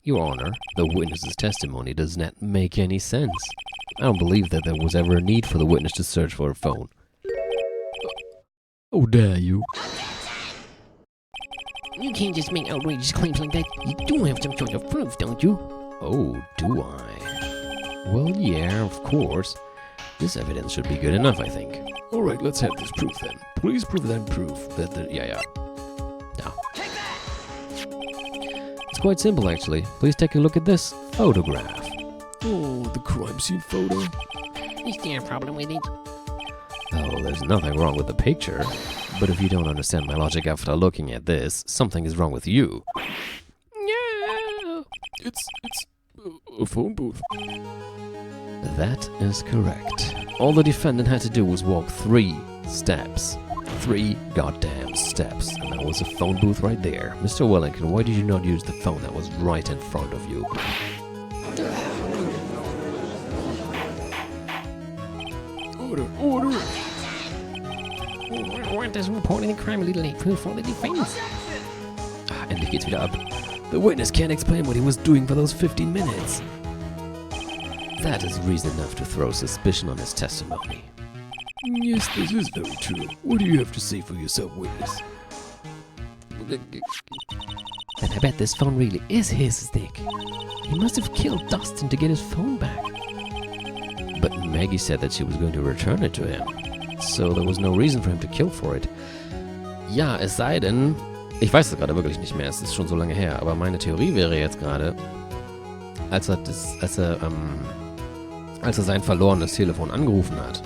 Your Honor, the witness's testimony does not make any sense. I don't believe that there was ever a need for the witness to search for a phone. How dare you? You can't just make outrageous claims like that. You do have some sort of proof, don't you? Oh, do I? Well, yeah, of course. This evidence should be good enough, I think. Alright, let's have this proof then. Please present proof that the... Yeah. No. It's quite simple, actually. Please take a look at this photograph. Oh, the crime scene photo. Is there a problem with it? Oh, there's nothing wrong with the picture. But if you don't understand my logic after looking at this, something is wrong with you. No! It's a phone booth. That is correct. All the defendant had to do was walk 3 steps. 3 goddamn steps. And that was a phone booth right there. Mr. Wellington, why did you not use the phone that was right in front of you? Order! What does reporting the crime legally proof for the defense? Endlich geht's wieder ab. The witness can't explain what he was doing for those 15 minutes. That is reason enough to throw suspicion on his testimony. Yes, this is very true. What do you have to say for yourself, witness? Then I bet this phone really is his stick. He must have killed Dustin to get his phone back. But Maggie said that she was going to return it to him. So there was no reason for him to kill for it. Ja, es sei denn... Ich weiß es gerade wirklich nicht mehr, es ist schon so lange her. Aber meine Theorie wäre jetzt gerade, als er sein verlorenes Telefon angerufen hat,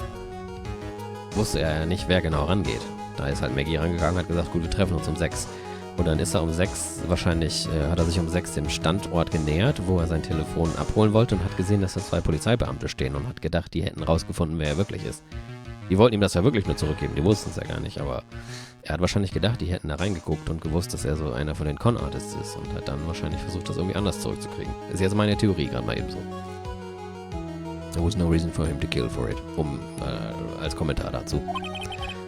wusste er ja nicht, wer genau rangeht. Da ist halt Maggie rangegangen und hat gesagt, gut, wir treffen uns um 6. Und dann ist er um 6, wahrscheinlich hat er sich um 6 dem Standort genähert, wo er sein Telefon abholen wollte und hat gesehen, dass da 2 Polizeibeamte stehen und hat gedacht, die hätten rausgefunden, wer er wirklich ist. Die wollten ihm das ja wirklich nur zurückgeben, die wussten es ja gar nicht, aber er hat wahrscheinlich gedacht, die hätten da reingeguckt und gewusst, dass er so einer von den Con-Artists ist und hat dann wahrscheinlich versucht, das irgendwie anders zurückzukriegen. Ist jetzt meine Theorie gerade mal eben so. There was no reason for him to kill for it, als Kommentar dazu.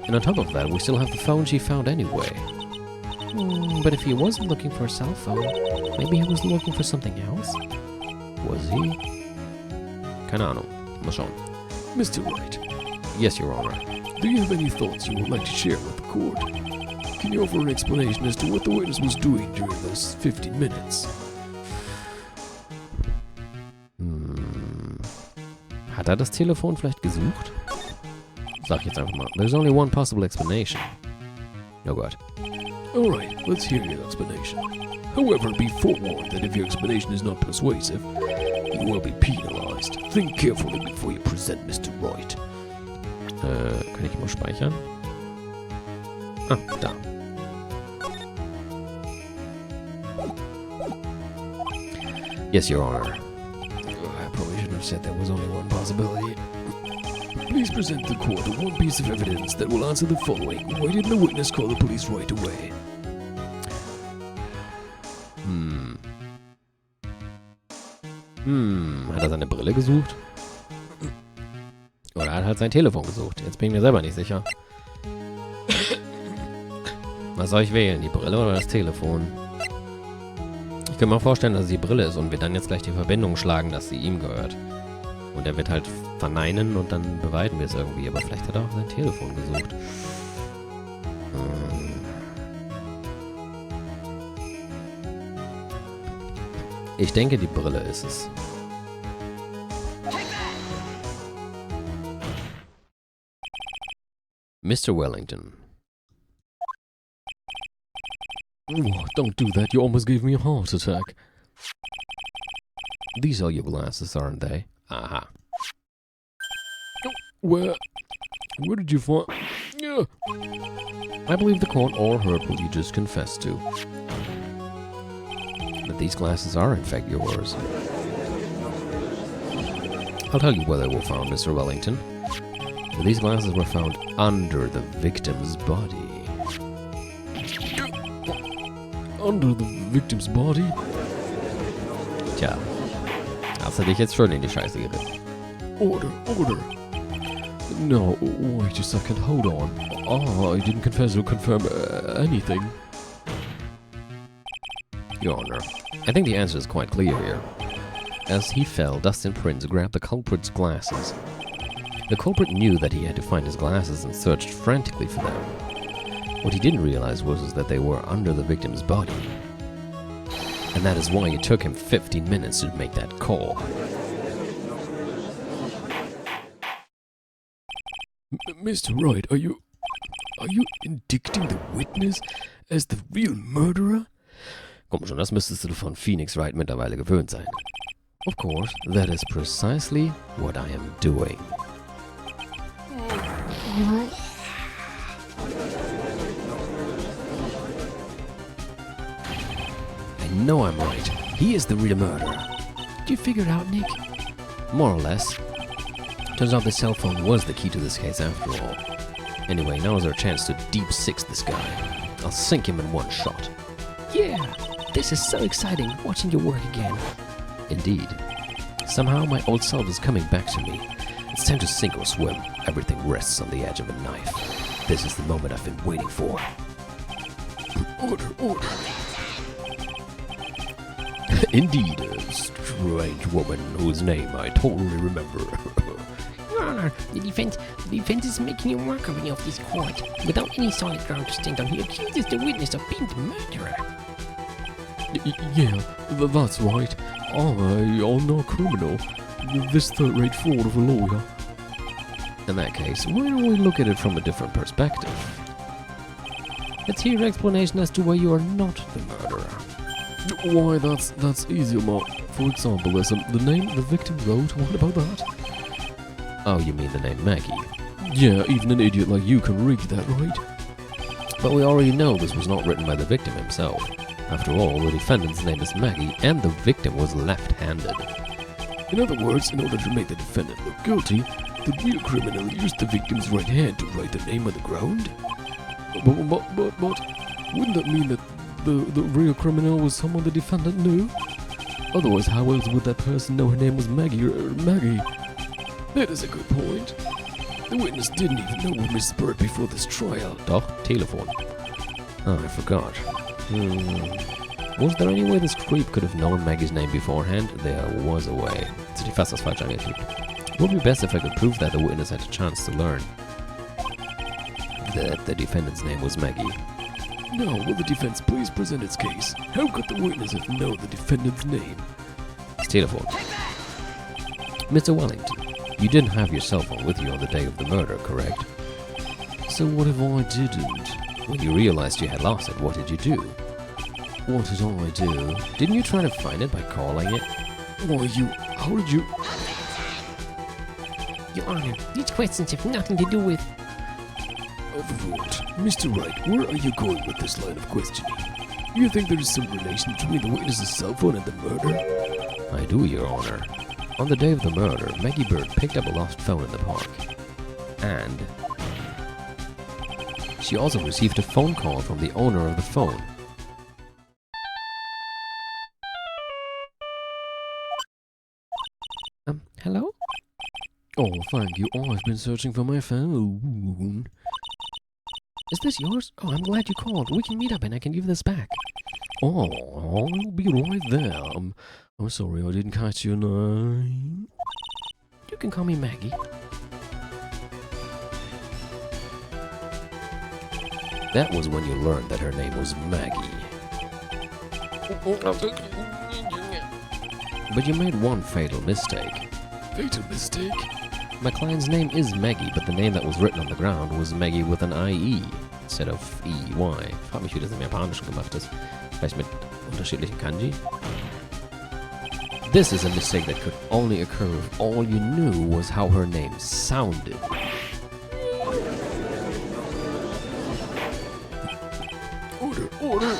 And on top of that, we still have the phone she found anyway. But if he wasn't looking for a cell phone, maybe he was looking for something else? Was he? Keine Ahnung. Mal schauen. Mr. Wright. Yes, Your Honor. Do you have any thoughts you would like to share with the court? Can you offer an explanation as to what the witness was doing during those 15 minutes? Hat er das Telefon vielleicht gesucht? Sag ich jetzt einfach mal. There's only one possible explanation. Oh Gott. Alright, let's hear your explanation. However, be forewarned that if your explanation is not persuasive, you will be penalized. Think carefully before you present Mr. Wright. Kann ich mal speichern? Ah, da. Yes, Your Honor. I probably shouldn't have said there was only one possibility. Please present the court with one piece of evidence that will answer the following. Why didn't the witness call the police right away? Hat er seine Brille gesucht? Oder er hat halt sein Telefon gesucht. Jetzt bin ich mir selber nicht sicher. Was soll ich wählen? Die Brille oder das Telefon? Ich kann mir auch vorstellen, dass es die Brille ist und wir dann jetzt gleich die Verbindung schlagen, dass sie ihm gehört. Und er wird halt verneinen und dann beweisen wir es irgendwie. Aber vielleicht hat er auch sein Telefon gesucht. Ich denke, die Brille ist es. Mr. Wellington. Oh, don't do that. You almost gave me a heart attack. These are your glasses, aren't they? Aha. Where did you find... Yeah. I believe the court all heard what you just confessed to. That these glasses are in fact yours. I'll tell you where they were found, Mr. Wellington. These glasses were found under the victim's body. Under the victim's body? Tja, hast du dich jetzt schön in die Scheiße geritten. Order. No, wait a second, hold on. I didn't confess or confirm anything. Your Honor, I think the answer is quite clear here. As he fell, Dustin Prince grabbed the culprit's glasses. The culprit knew that he had to find his glasses and searched frantically for them. What he didn't realize was that they were under the victim's body. And that is why it took him 15 minutes to make that call. Mr. Wright, are you indicting the witness as the real murderer? Komm schon, das müsstest du von Phoenix Wright mittlerweile gewöhnt sein. Of course, that is precisely what I am doing. I know I'm right. He is the real murderer. Did you figure it out, Nick? More or less. Turns out the cell phone was the key to this case after all. Anyway, now is our chance to deep six this guy. I'll sink him in one shot. Yeah! This is so exciting, watching your work again. Indeed. Somehow my old self is coming back to me. It's time to sink or swim. Everything rests on the edge of a knife. This is the moment I've been waiting for. Order, order. Indeed, a strange woman whose name I totally remember. Your Honor, the defense is making a mockery of this court. Without any solid ground to stand on, he accuses the witness of being the murderer. Yeah, that's right. I'm not a criminal. This third-rate fraud of a lawyer. In that case, why don't we look at it from a different perspective? Let's hear your explanation as to why you are not the murderer. Why, that's easier, Mark. For example, there's the name the victim wrote. What about that? Oh, you mean the name Maggie? Yeah, even an idiot like you can read that, right? But we already know this was not written by the victim himself. After all, the defendant's name is Maggie, and the victim was left-handed. In other words, in order to make the defendant look guilty, the real criminal used the victim's right hand to write the name on the ground? But wouldn't that mean that the real criminal was someone the defendant knew? Otherwise, how else would that person know her name was Maggie or Maggie? That is a good point. The witness didn't even know Miss Bird before this trial. Doch, Telefon. Oh, I forgot. Was there any way this creep could have known Maggie's name beforehand? There was a way. Jetzt hätte ich fast das falsch angetippt. Would be best if I could prove that the witness had a chance to learn that the defendant's name was Maggie. Now, will the defense please present its case? How could the witness have known the defendant's name? Telefon. Mr. Wellington, you didn't have your cell phone with you on the day of the murder, correct? So what if I didn't? When you realized you had lost it, what did you do? What did I do? Didn't you try to find it by calling it? Why, how did you... Your Honor, these questions have nothing to do with... Overruled. Mr. Wright, where are you going with this line of questioning? You think there is some relation between the witness's cell phone and the murder? I do, Your Honor. On the day of the murder, Maggie Bird picked up a lost phone in the park. And she also received a phone call from the owner of the phone. Hello? Oh, thank you. I've been searching for my phone. Is this yours? Oh, I'm glad you called. We can meet up and I can give this back. Oh, I'll be right there. I'm sorry I didn't catch your name. You can call me Maggie. That was when you learned that her name was Maggie. But you made one fatal mistake. Fatal mistake? My client's name is Maggie, but the name that was written on the ground was Maggie with an IE instead of EY. Ich frage mich, wie das im Japanischen gemacht ist. Vielleicht mit unterschiedlichen Kanji? This is a mistake that could only occur if all you knew was how her name sounded. Order!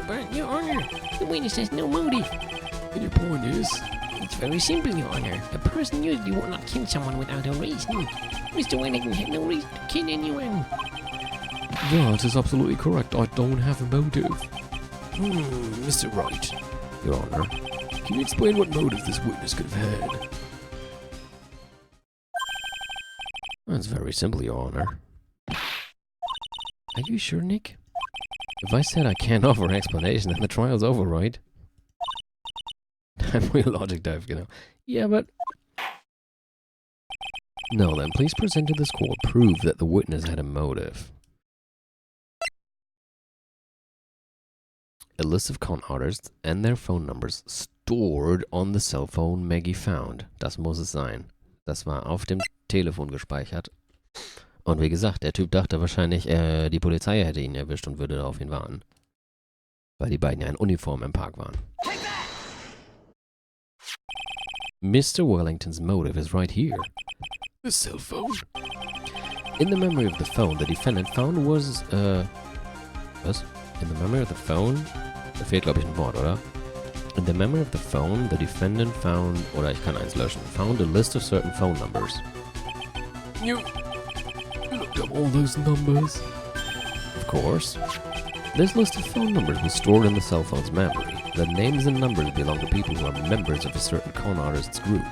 But, Your Honor, the witness has no motive. And your point is? It's very simple, Your Honor. A person usually would not kill someone without a reason. Mr. Wellington had no reason to kill anyone. That is absolutely correct. I don't have a motive. Mr. Wright, Your Honor. Can you explain what motive this witness could have had? That's very simple, Your Honor. Are you sure, Nick? If I said I can't offer an explanation, then the trial's over, right? I'm real logic dive, you know. Yeah, but... No, then, please present to this court proof that the witness had a motive. A list of con artists and their phone numbers stored on the cell phone Maggie found. Das muss es sein. Das war auf dem Telefon gespeichert. Und wie gesagt, der Typ dachte wahrscheinlich, die Polizei hätte ihn erwischt und würde auf ihn warten. Weil die beiden ja in Uniform im Park waren. Mr. Wellington's motive is right here. The cell phone? In the memory of the phone, the defendant found was, was? In the memory of the phone? Da fehlt, glaube ich, ein Wort, oder? In the memory of the phone, the defendant found, oder ich kann eins löschen, found a list of certain phone numbers. You looked up all those numbers? Of course. This list of phone numbers was stored in the cell phone's memory. The names and numbers belong to people who are members of a certain con artist's group.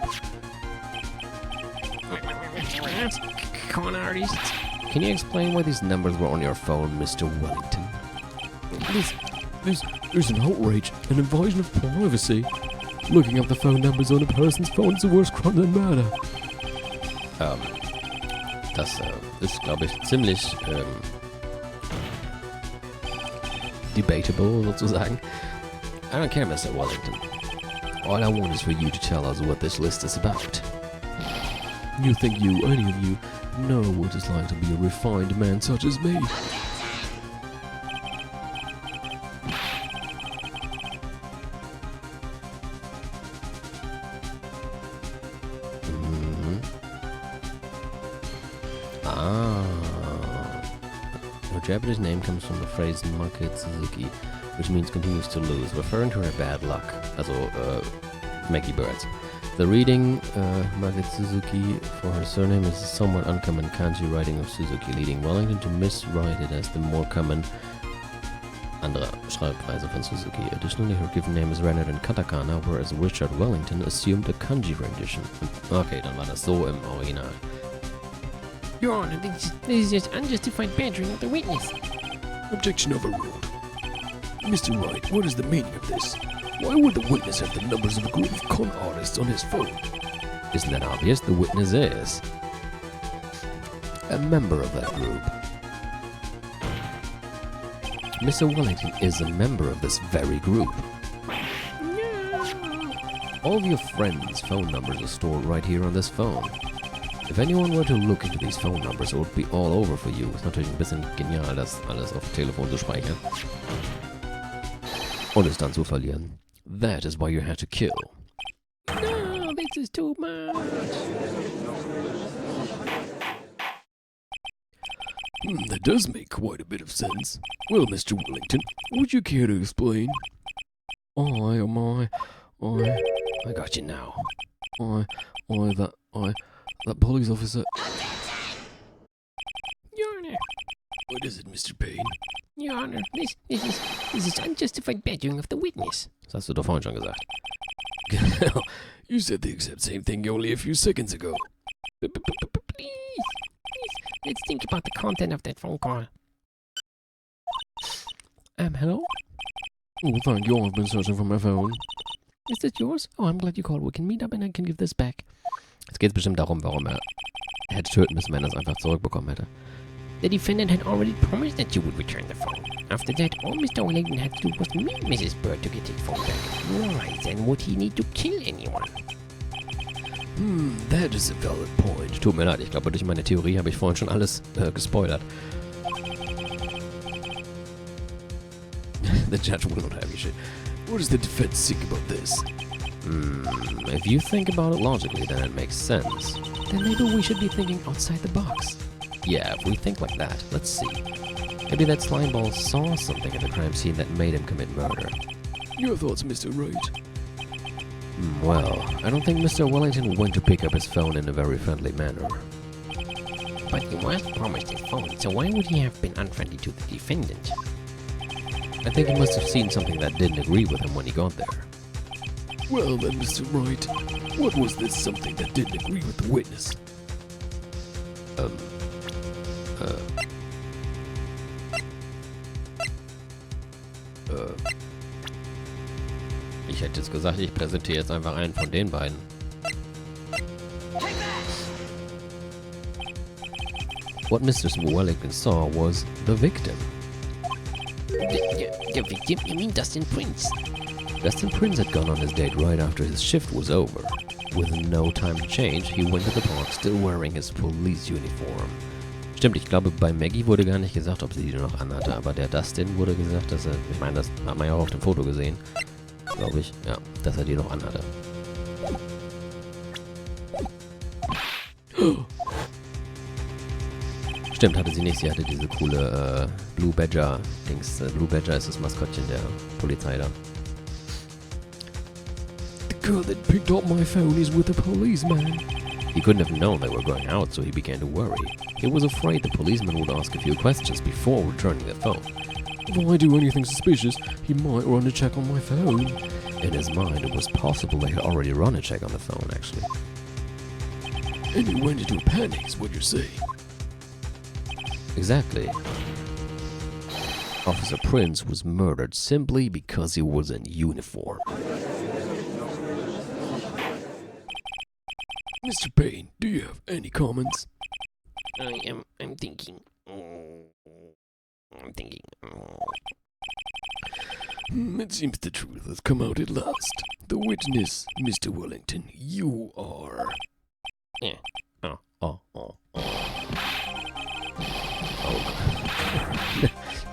Con artists? Can you explain why these numbers were on your phone, Mr. Wellington? There's an outrage, an invasion of privacy. Looking up the phone numbers on a person's phone is a worse crime than murder. Das ist, glaube ich, ziemlich debatable, sozusagen. I don't care, Mr. Wellington. All I want is for you to tell us what this list is about. You think any of you, know what it's like to be a refined man such as me? Her Japanese name comes from the phrase Make Suzuki, which means continues to lose, referring to her bad luck. Also, Maggie Birds. The reading, Make Suzuki, for her surname is a somewhat uncommon kanji writing of Suzuki, leading Wellington to miswrite it as the more common andere Schreibweise von Suzuki. Additionally, her given name is rendered in Katakana, whereas Richard Wellington assumed a kanji rendition. Okay, dann war das so im Original. Your Honor, this is just unjustified badgering of the witness. Objection overruled. Mr. Wright, what is the meaning of this? Why would the witness have the numbers of a group of con artists on his phone? Isn't that obvious? The witness is a member of that group. Mr. Wellington is a member of this very group. All of your friends' phone numbers are stored right here on this phone. If anyone were to look into these phone numbers, it would be all over for you. Ist natürlich ein bisschen genial, das alles auf dem Telefon zu speichern. Und es dann zu verlieren. That is why you had to kill. No, this is too much. That does make quite a bit of sense. Well, Mr. Wellington, would you care to explain? I got you now. That police officer. Your Honor, What is it, Mr. Payne? Your Honor, this is unjustified badgering of the witness. Das hast du doch vorhin schon gesagt. You said the exact same thing only a few seconds ago. Please, let's think about the content of that phone call. Hello? Oh, thank you. I've been searching for my phone. Is that yours? Oh, I'm glad you called. We can meet up and I can give this back. Jetzt geht es bestimmt darum, warum er hätte töten müssen, wenn er es einfach zurückbekommen hätte. The defendant had already promised that you would return the phone. After that, all Mr. Wellington had to do was meet Mrs. Bird to get his phone back. Why then would he need to kill anyone? That is a valid point. Tut mir leid, ich glaube, durch meine Theorie habe ich vorhin schon alles gespoilert. The judge will not have you shit. What does the defense think about this? If you think about it logically, then it makes sense. Then maybe we should be thinking outside the box. Yeah, if we think like that, let's see. Maybe that slimeball saw something at the crime scene that made him commit murder. Your thoughts, Mr. Wright? Well, I don't think Mr. Wellington went to pick up his phone in a very friendly manner. But he was promised his phone, so why would he have been unfriendly to the defendant? I think he must have seen something that didn't agree with him when he got there. Well then, Mr. Wright, what was this something that didn't agree with the witness? Ich hätte jetzt gesagt, ich präsentiere jetzt einfach einen von den beiden. What Mr. Wellington saw was the victim. The victim? You mean Dustin Prince? Dustin Prince had gone on his date right after his shift was over. With no time to change, he went to the park still wearing his police uniform. Stimmt, ich glaube, bei Maggie wurde gar nicht gesagt, ob sie die noch anhatte, aber der Dustin wurde gesagt, dass er, ich meine, das hat man ja auch auf dem Foto gesehen, glaube ich, ja, dass er die noch anhatte. Stimmt, hatte sie nicht, sie hatte diese coole Blue Badger-Dings. Blue Badger ist das Maskottchen der Polizei da. The girl that picked up my phone is with a policeman. He couldn't have known they were going out, so he began to worry. He was afraid the policeman would ask a few questions before returning the phone. If I do anything suspicious, he might run a check on my phone. In his mind, it was possible they had already run a check on the phone, actually. And he went into a panic, is what you're saying. Exactly. Officer Prince was murdered simply because he was in uniform. Mr. Payne, do you have any comments? I'm thinking. It seems the truth has come out at last. The witness, Mr. Wellington, you are...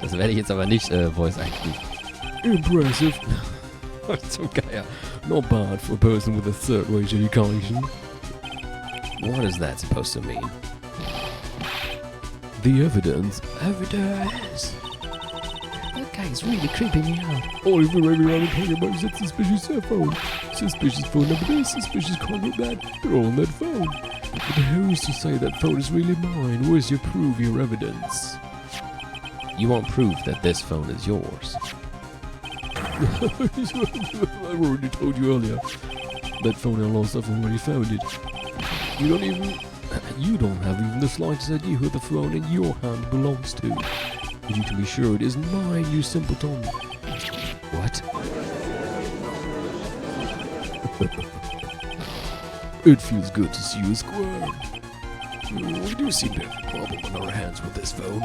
Das werde ich jetzt aber nicht voice acten. Impressive. Zum Geier. Not bad for a person with a third-rate education. What is that supposed to mean? The evidence. Evidence. That guy's really creeping me out. All you've been running around and talking about is that suspicious cell phone. Suspicious phone number this, suspicious contact that. They're all on that phone. But who's to say that phone is really mine? Where's your proof, your evidence? You want proof that this phone is yours. I already told you earlier. That phone I lost, I've already found it. You don't have even the slightest idea who the phone in your hand belongs to. But you can be sure it isn't mine, you simpleton. What? It feels good to see you squirm. We do seem to have a problem on our hands with this phone.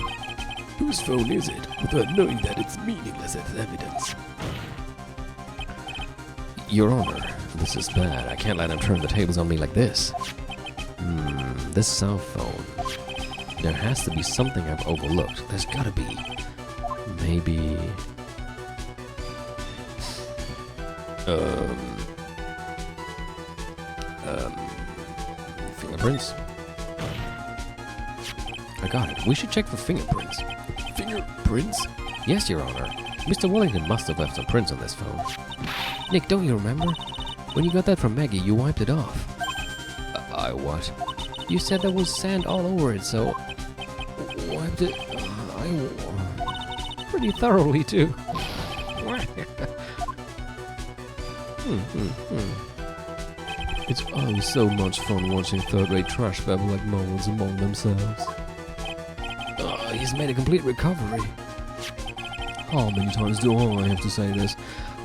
Whose phone is it, without knowing that it's meaningless as evidence? Your Honor, this is bad. I can't let him turn the tables on me like this. This cell phone. There has to be something I've overlooked. There's gotta be. Maybe... Fingerprints? I got it. We should check for fingerprints. Fingerprints? Yes, Your Honor. Mr. Wellington must have left some prints on this phone. Nick, don't you remember? When you got that from Maggie, you wiped it off. I what? You said there was sand all over it, so... Wiped it... pretty thoroughly, too. It's always so much fun watching third-rate trash babble like moles among themselves. He's made a complete recovery. How many times do I have to say this?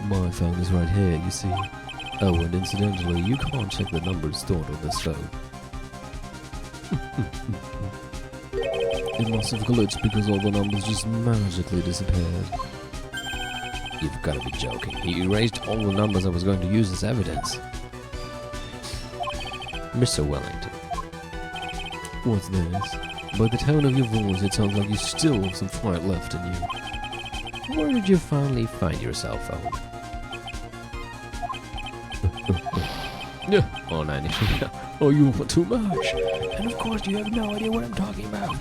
My phone is right here, you see. Oh, and incidentally, you can't check the numbers stored on this phone. It must have glitched because all the numbers just magically disappeared. You've got to be joking. He erased all the numbers I was going to use as evidence. Mr. Wellington. What's this? By the tone of your voice, it sounds like you still have some fight left in you. Where did you finally find your cell phone? Oh, nein, nicht schon wieder. Oh, you want too much. And of course you have no idea what I'm talking about.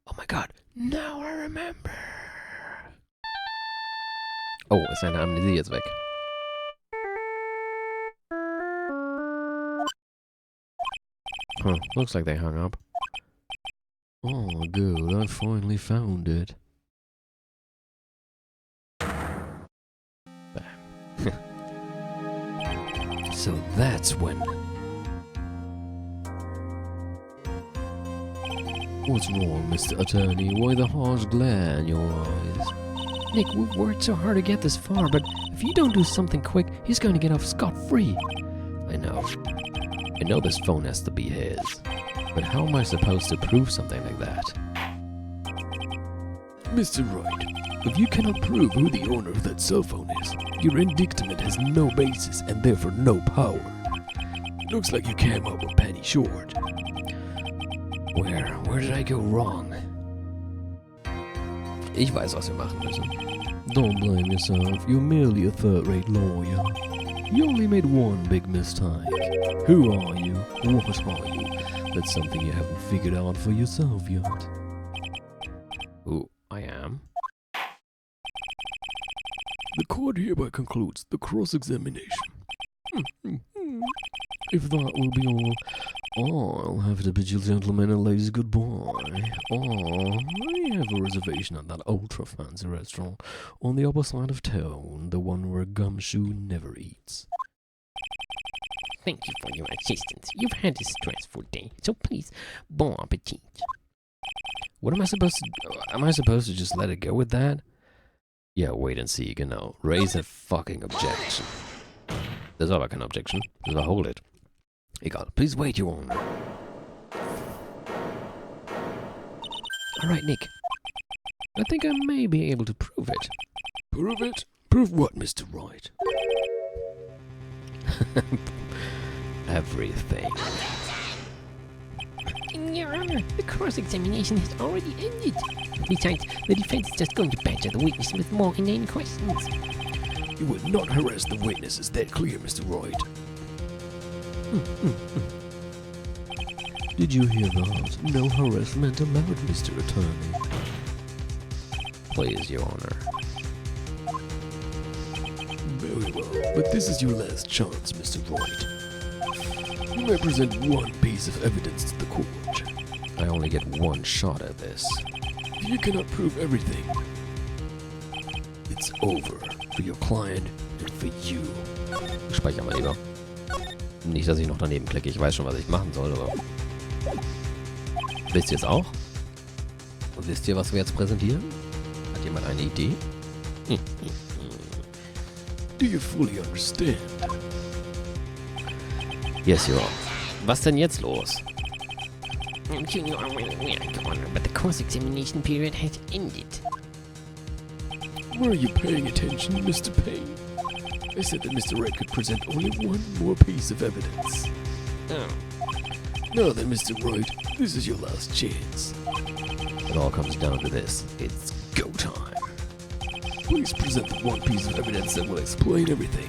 Oh my God. Now I remember. Oh, ist seine Amnesie jetzt weg? Huh, looks like they hung up. Oh, good, I finally found it. So that's when... What's wrong, Mr. Attorney? Why the harsh glare in your eyes? Nick, we've worked so hard to get this far, but if you don't do something quick, he's going to get off scot-free. I know. I know this phone has to be his. But how am I supposed to prove something like that? Mr. Wright, if you cannot prove who the owner of that cell phone is, your indictment has no basis and therefore no power. It looks like you came up a penny short. Where did I go wrong? Ich weiß, was wir machen müssen. Don't blame yourself, you're merely a third-rate lawyer. You only made one big mistake. Who are you? What are you? That's something you haven't figured out for yourself yet. Who I am? The court hereby concludes the cross-examination. If that will be all, I'll have to bid you gentlemen and ladies goodbye. I have a reservation at that ultra-fancy restaurant on the upper side of town, the one where Gumshoe never eats. Thank you for your assistance. You've had a stressful day, so please, bon appetit. What am I supposed to... Am I supposed to just let it go with that? Ja, wait and see, genau. Raise a fucking objection. Das war aber keine Objection. Das war hold it. Egal. Please wait, Your Honor. Alright, Nick. I think I may be able to prove it. Prove it? Prove what, Mr. Wright? Everything. Your Honor, the cross-examination has already ended. Besides, the defense is just going to badger the witness with more inane questions. You will not harass the witness, is that clear, Mr. Wright? Did you hear that? No harassment allowed, Mr. Attorney. Please, Your Honor. Very well, but this is your last chance, Mr. Wright. You may present one piece of evidence to the court. I only get one shot at this. If you cannot prove everything, it's over for your client and for you. Ich speichere mal lieber. Nicht, dass ich noch daneben klicke. Ich weiß schon, was ich machen soll, aber... Wisst ihr es auch? Und wisst ihr, was wir jetzt präsentieren? Hat jemand eine Idee? Do you fully understand? Yes, Your Honor. Was denn jetzt los? You are well aware, Your Honor, but the cross-examination period has ended. Were you paying attention, Mr. Payne? I said that Mr. Wright could present only one more piece of evidence. Oh. Now then, Mr. Wright, this is your last chance. It all comes down to this. It's go time. Please present the one piece of evidence that will explain everything.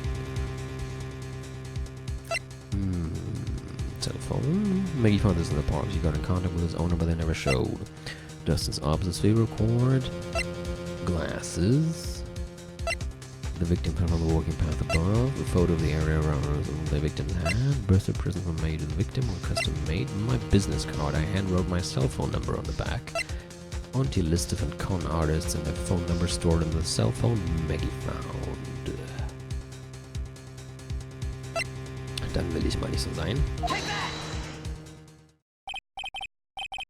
Telephone. Maggie found this in the park. She got in contact with his owner, but they never showed. Dustin's opposite favorite cord. Glasses. The victim found on the walking path above. A photo of the area around the victim's hand. Birthday present from made to the victim or custom made. My business card. I hand wrote my cell phone number on the back. Onto a list of con artists and their phone number stored in the cell phone Maggie found. Dann will ich mal nicht so sein.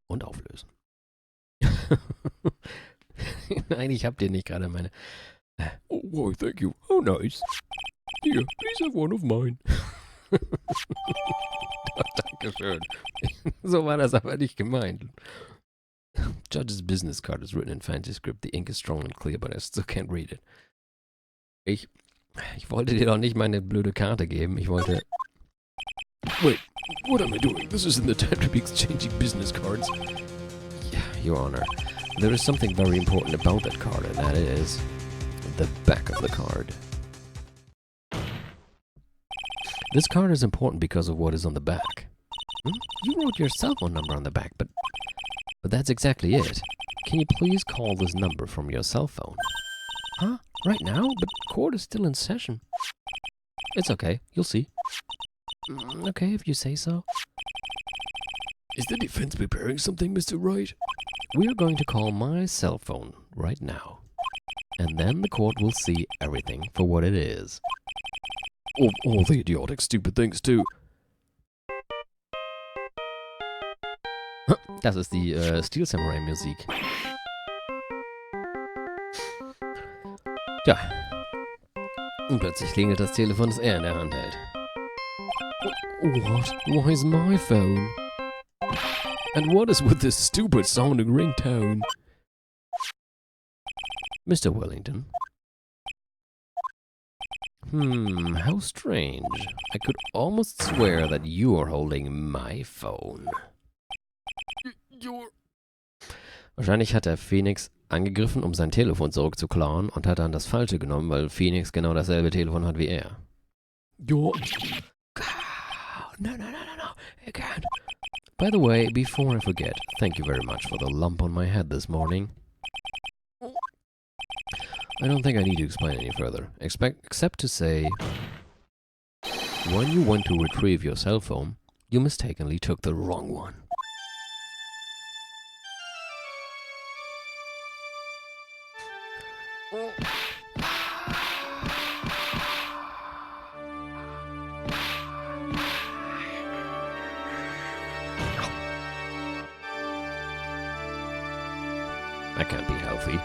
Und auflösen. Nein, ich hab dir nicht gerade meine... Oh, why, thank you. How nice. Here, please have one of mine. Dankeschön. So war das aber nicht gemeint. Judge's business card is written in fancy script. The ink is strong and clear, but I still can't read it. Ich wollte dir doch nicht meine blöde Karte geben. Ich wollte... Wait, what am I doing? This isn't the time to be exchanging business cards. Yeah, Your Honor. There is something very important about that card, and that is... the back of the card. This card is important because of what is on the back. You wrote your cell phone number on the back, but that's exactly it. Can you please call this number from your cell phone? Huh? Right now? But court is still in session. It's okay. You'll see. Okay, if you say so. Is the defense preparing something, Mr. Wright? We are going to call my cell phone right now. And then the court will see everything for what it is. All the idiotic, stupid things, too. Das ist die Steel Samurai Musik. Tja. Und plötzlich klingelt das Telefon, das er in der Hand hält. What? Why is my phone? And what is with this stupid sounding ringtone? Mr. Wellington. How strange. I could almost swear that you are holding my phone. Wahrscheinlich hat er Phoenix angegriffen, um sein Telefon zurückzuklauen und hat dann das falsche genommen, weil Phoenix genau dasselbe Telefon hat wie er. You're... No, I can't. By the way, before I forget, thank you very much for the lump on my head this morning. I don't think I need to explain any further, except to say, when you went to retrieve your cell phone, you mistakenly took the wrong one. That can't be healthy.